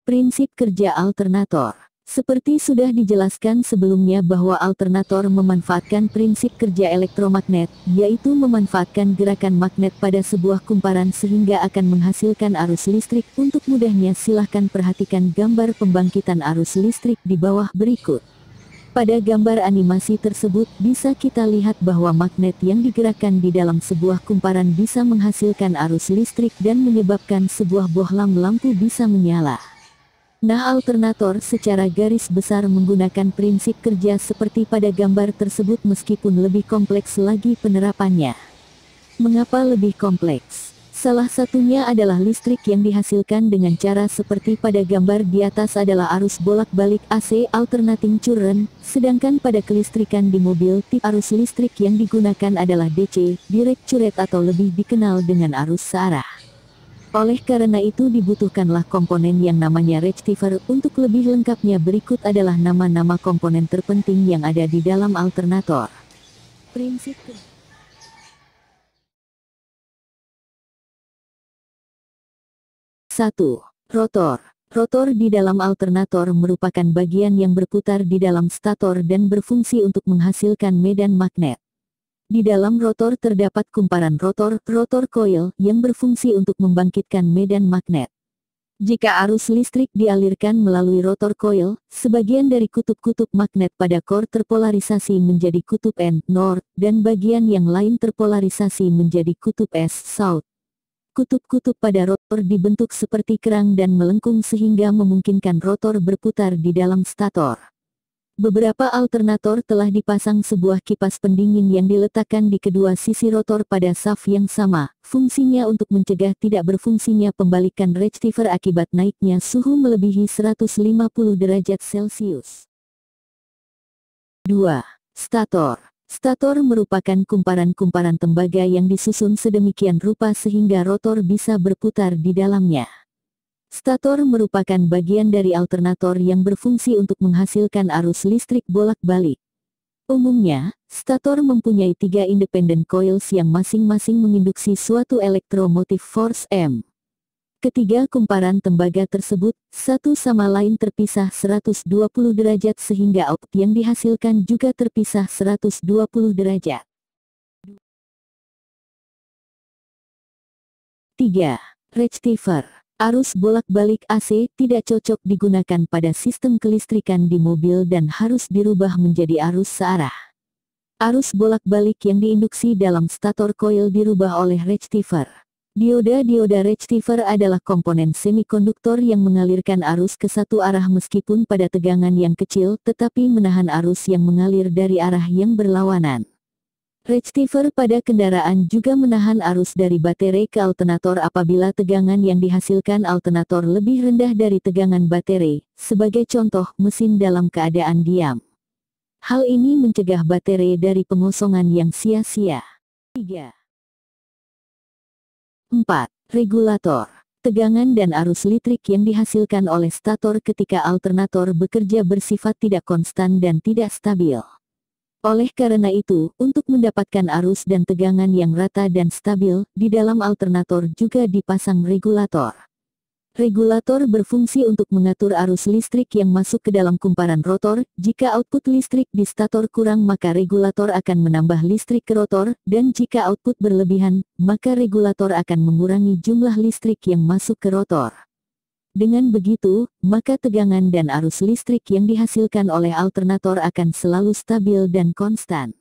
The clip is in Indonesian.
Prinsip kerja alternator. Seperti sudah dijelaskan sebelumnya bahwa alternator memanfaatkan prinsip kerja elektromagnet, yaitu memanfaatkan gerakan magnet pada sebuah kumparan sehingga akan menghasilkan arus listrik. Untuk mudahnya silahkan perhatikan gambar pembangkitan arus listrik di bawah berikut. Pada gambar animasi tersebut bisa kita lihat bahwa magnet yang digerakkan di dalam sebuah kumparan bisa menghasilkan arus listrik dan menyebabkan sebuah bohlam lampu bisa menyala. Nah, alternator secara garis besar menggunakan prinsip kerja seperti pada gambar tersebut meskipun lebih kompleks lagi penerapannya. Mengapa lebih kompleks? Salah satunya adalah listrik yang dihasilkan dengan cara seperti pada gambar di atas adalah arus bolak-balik AC alternating current, sedangkan pada kelistrikan di mobil tip arus listrik yang digunakan adalah DC, direct current atau lebih dikenal dengan arus searah. Oleh karena itu dibutuhkanlah komponen yang namanya rectifier. Untuk lebih lengkapnya berikut adalah nama-nama komponen terpenting yang ada di dalam alternator. Prinsip 1. Rotor. Rotor di dalam alternator merupakan bagian yang berputar di dalam stator dan berfungsi untuk menghasilkan medan magnet. Di dalam rotor terdapat kumparan rotor coil, yang berfungsi untuk membangkitkan medan magnet. Jika arus listrik dialirkan melalui rotor coil, sebagian dari kutub-kutub magnet pada core terpolarisasi menjadi kutub N, North, dan bagian yang lain terpolarisasi menjadi kutub S, South. Kutub-kutub pada rotor dibentuk seperti kerang dan melengkung sehingga memungkinkan rotor berputar di dalam stator. Beberapa alternator telah dipasang sebuah kipas pendingin yang diletakkan di kedua sisi rotor pada saf yang sama. Fungsinya untuk mencegah tidak berfungsinya pembalikan rectifier akibat naiknya suhu melebihi 150 derajat Celcius. 2. Stator. Stator merupakan kumparan-kumparan tembaga yang disusun sedemikian rupa sehingga rotor bisa berputar di dalamnya. Stator merupakan bagian dari alternator yang berfungsi untuk menghasilkan arus listrik bolak-balik. Umumnya, stator mempunyai 3 independent coils yang masing-masing menginduksi suatu elektromotive force M. Ketiga kumparan tembaga tersebut, satu sama lain terpisah 120 derajat sehingga output yang dihasilkan juga terpisah 120 derajat. 3. Rectifier. Arus bolak-balik AC tidak cocok digunakan pada sistem kelistrikan di mobil dan harus dirubah menjadi arus searah. Arus bolak-balik yang diinduksi dalam stator coil dirubah oleh rectifier. Dioda rectifier adalah komponen semikonduktor yang mengalirkan arus ke satu arah meskipun pada tegangan yang kecil tetapi menahan arus yang mengalir dari arah yang berlawanan. Rectifier pada kendaraan juga menahan arus dari baterai ke alternator apabila tegangan yang dihasilkan alternator lebih rendah dari tegangan baterai, sebagai contoh mesin dalam keadaan diam. Hal ini mencegah baterai dari pengosongan yang sia-sia. 3. 4. Regulator. Tegangan dan arus listrik yang dihasilkan oleh stator ketika alternator bekerja bersifat tidak konstan dan tidak stabil. Oleh karena itu, untuk mendapatkan arus dan tegangan yang rata dan stabil, di dalam alternator juga dipasang regulator. Regulator berfungsi untuk mengatur arus listrik yang masuk ke dalam kumparan rotor. Jika output listrik di stator kurang maka regulator akan menambah listrik ke rotor, dan jika output berlebihan, maka regulator akan mengurangi jumlah listrik yang masuk ke rotor. Dengan begitu, maka tegangan dan arus listrik yang dihasilkan oleh alternator akan selalu stabil dan konstan.